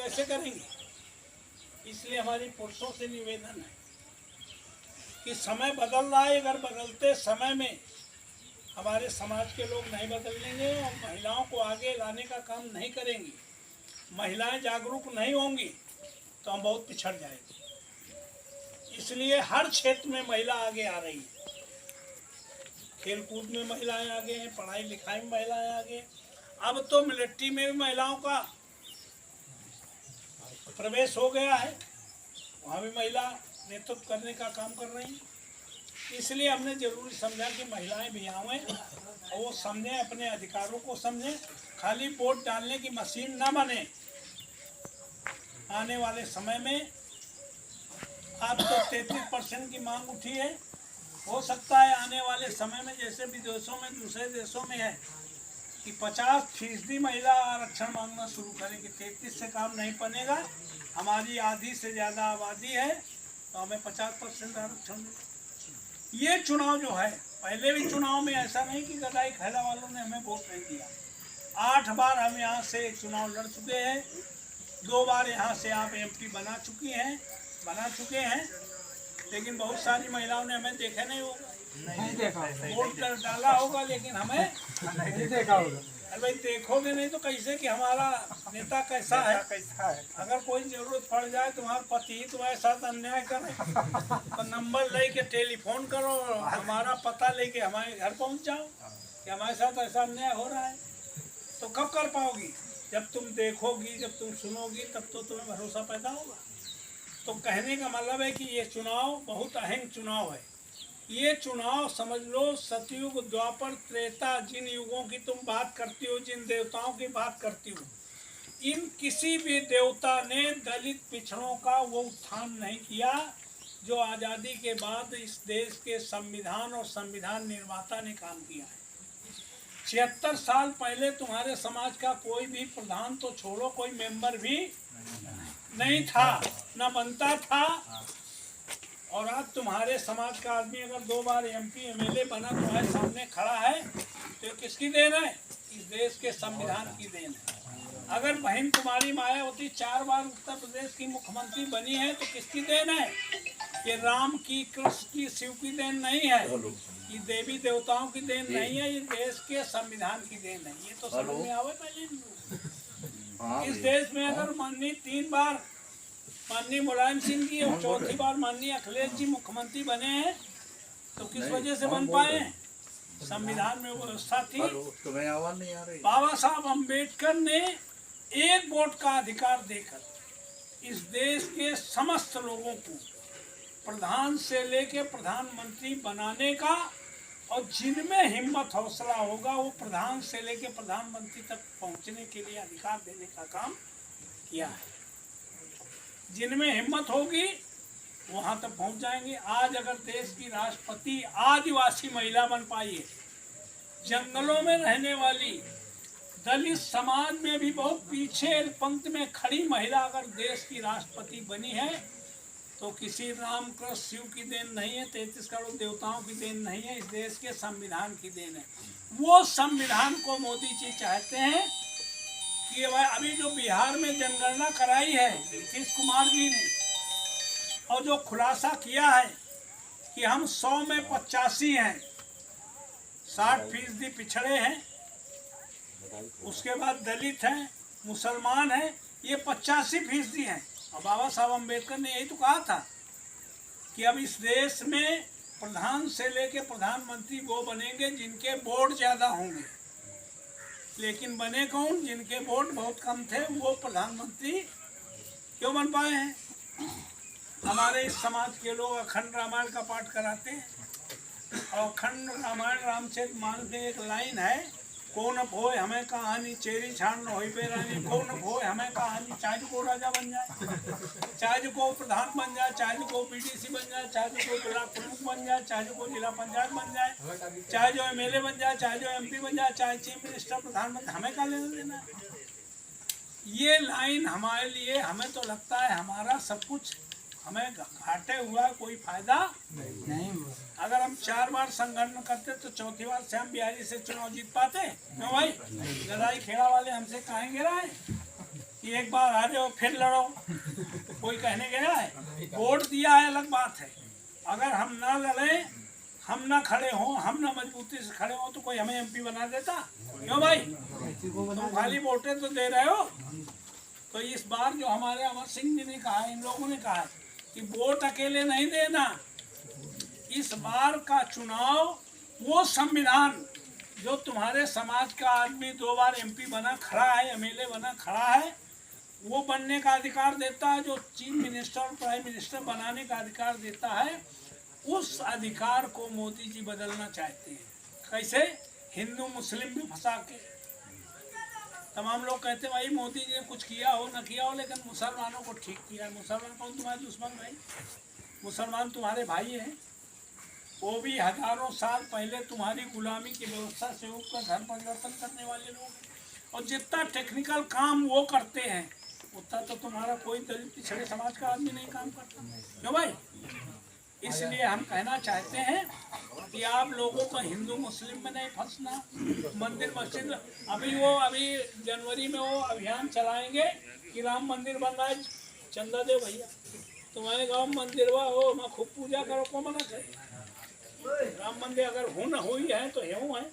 कैसे करेंगे? इसलिए हमारी पुरुषों से निवेदन है कि समय बदल रहा है, अगर बदलते समय में हमारे समाज के लोग नहीं बदलेंगे और महिलाओं को आगे लाने का काम नहीं करेंगे, महिलाएं जागरूक नहीं होंगी, तो हम बहुत पिछड़ जाएंगे। इसलिए हर क्षेत्र में महिला आगे आ रही है। खेलकूद में महिलाएं आगे हैं, पढ़ाई लिखाई में महिलाएं आगे हैं। अब तो मिलिट्री में भी महिलाओं का प्रवेश हो गया है, वहाँ भी महिला नेतृत्व करने का काम कर रही हैं। इसलिए हमने जरूरी समझा कि महिलाएं भी आवें और वो समझें, अपने अधिकारों को समझें। खाली वोट डालने की मशीन ना बने। आने वाले समय में अब तो 33% की मांग उठी है, हो सकता है आने वाले समय में जैसे विदेशों में, दूसरे देशों में है कि 50% महिला आरक्षण मांगना शुरू करेगी। 33 से काम नहीं बनेगा, हमारी आधी से ज़्यादा आबादी है तो हमें 50% आरक्षण मिले। ये चुनाव जो है, पहले भी चुनाव में ऐसा नहीं कि गदाई खैला वालों ने हमें वोट नहीं दिया। 8 बार हम यहाँ से चुनाव लड़ चुके हैं, 2 बार यहाँ से आप MP बना चुके हैं, लेकिन बहुत सारी महिलाओं ने हमें देखा नहीं होगा, वोट डाला होगा लेकिन हमें नहीं देखा होगा। अरे भाई देखोगे नहीं तो कैसे कि हमारा नेता कैसा है? अगर कोई जरूरत पड़ जाए, तुम्हारा पति ही तुम्हारे साथ अन्याय करे तो नंबर लेके टेलीफोन करो, हमारा पता लेके हमारे घर पहुंच जाओ कि हमारे साथ ऐसा अन्याय हो रहा है। तो कब कर पाओगी? जब तुम देखोगी, जब तुम सुनोगी, तब तो तुम्हें भरोसा पैदा होगा। तो कहने का मतलब है कि ये चुनाव बहुत अहम चुनाव है। ये चुनाव समझ लो, सतयुग, द्वापर, त्रेता, जिन युगों की तुम बात करती हो, जिन देवताओं की बात करती हो, इन किसी भी देवता ने दलित पिछड़ों का वो उत्थान नहीं किया जो आज़ादी के बाद इस देश के संविधान और संविधान निर्माता ने काम किया है। 76 साल पहले तुम्हारे समाज का कोई भी प्रधान तो छोड़ो, कोई मेंबर भी नहीं था, न बनता था। और आज तुम्हारे समाज का आदमी अगर 2 बार MP MLA बना तुम्हारे सामने खड़ा है तो किसकी देन है? इस देश के संविधान की देन है। अगर बहन तुम्हारी मायावती 4 बार उत्तर प्रदेश की मुख्यमंत्री बनी है तो किसकी देन है? ये राम की, कृष्ण की, शिव की देन नहीं है, ये देवी देवताओं की देन नहीं है, ये देश के संविधान की देन है। ये तो समझ में आवे पहले। इस देश में अगर माननीय 3 बार माननीय मुलायम सिंह जी और 4थी बार माननीय अखिलेश जी मुख्यमंत्री बने हैं तो किस वजह से बन पाए? संविधान में वो व्यवस्था थी। बाबा साहब अम्बेडकर ने एक वोट का अधिकार देकर इस देश के समस्त लोगों को प्रधान से लेके प्रधानमंत्री बनाने का, और जिनमें हिम्मत हौसला होगा वो प्रधान से लेके प्रधानमंत्री तक पहुंचने के लिए अधिकार देने का काम किया है। जिनमें हिम्मत होगी वहां तक पहुंच जाएंगे। आज अगर देश की राष्ट्रपति आदिवासी महिला बन पाई है, जंगलों में रहने वाली दलित समाज में भी बहुत पीछे पंक्ति में खड़ी महिला अगर देश की राष्ट्रपति बनी है तो किसी राम, कृष्ण, शिव की देन नहीं है, 33 करोड़ देवताओं की देन नहीं है, इस देश के संविधान की देन है। वो संविधान को मोदी जी चाहते हैं कि भाई अभी जो बिहार में जनगणना कराई है नीतीश कुमार जी ने, और जो खुलासा किया है कि हम 100 में 85 हैं, 60% पिछड़े हैं, उसके बाद दलित हैं, मुसलमान हैं, ये 85% हैं। और बाबा साहब अम्बेडकर ने यही तो कहा था कि अब इस देश में प्रधान से लेके प्रधानमंत्री वो बनेंगे जिनके वोट ज़्यादा होंगे। लेकिन बने कौन? जिनके वोट बहुत कम थे वो प्रधानमंत्री क्यों बन पाए हैं? हमारे इस समाज के लोग अखंड रामायण का पाठ कराते हैं, और अखंड रामायण रामचरित मानस में एक लाइन है, कौन भोय हमें कहानी चेरी छान होई पे रानी, कौन भोय हमें कहानी, चाहे को राजा बन जाए, चाहे को प्रधान बन जाए, चाहे को PDC बन जाए, चाहे को जिला प्रमुख बन जाए, चाहे को जिला पंचायत बन जाए, चाहे जो MLA बन जाए, चाहे जो MP बन जाए, चाहे चीफ मिनिस्टर, प्रधानमंत्री, हमें क्या लेना देना है? ये लाइन हमारे लिए, हमें तो लगता है हमारा सब कुछ हमें घाटे हुआ, कोई फायदा नहीं हुआ। अगर हम 4 बार संगठन करते तो 4थी बार से हम बिहारी से चुनाव जीत पाते? क्यों भाई? गदाई खेड़ा वाले हमसे कहेंगे रहे कि एक बार हारे हो फिर लड़ो, कोई कहने गया है? वोट दिया है अलग बात है, अगर हम ना लड़े, हम ना खड़े हों, हम ना मजबूती से खड़े हों तो कोई हमें एमपी बना देता? क्यों भाई? तुम खाली वोटें तो दे रहे हो। तो इस बार जो हमारे अमर सिंह जी ने कहा, इन लोगों ने कहा कि वोट अकेले नहीं देना, इस बार का चुनाव वो संविधान जो तुम्हारे समाज का आदमी 2 बार एमपी बना खड़ा है, एमएलए बना खड़ा है, वो बनने का अधिकार देता है, जो चीफ मिनिस्टर और प्राइम मिनिस्टर बनाने का अधिकार देता है, उस अधिकार को मोदी जी बदलना चाहते हैं। कैसे? हिंदू मुस्लिम में फंसा के। तमाम लोग कहते हैं भाई मोदी जी ने कुछ किया हो न किया हो, लेकिन मुसलमानों को ठीक किया है। मुसलमान कौन तुम्हारे दुश्मन भाई? मुसलमान तुम्हारे भाई हैं। वो भी हजारों साल पहले तुम्हारी गुलामी की व्यवस्था से ऊपर धर्म परिवर्तन करने वाले लोग हैं। और जितना टेक्निकल काम वो करते हैं उतना तो तुम्हारा कोई दलित पिछड़े समाज का आदमी नहीं काम करता। क्यों भाई? इसलिए हम कहना चाहते हैं कि आप लोगों को हिंदू मुस्लिम में नहीं फंसना। मंदिर मस्जिद अभी जनवरी में वो अभियान चलाएंगे कि राम मंदिर बन रहा है, चंदा दे भैया, तुम्हारे गाँव में मंदिर हुआ हो, मैं खूब पूजा करो, को मना करे? राम मंदिर अगर हो न हुई है तो यूँ है।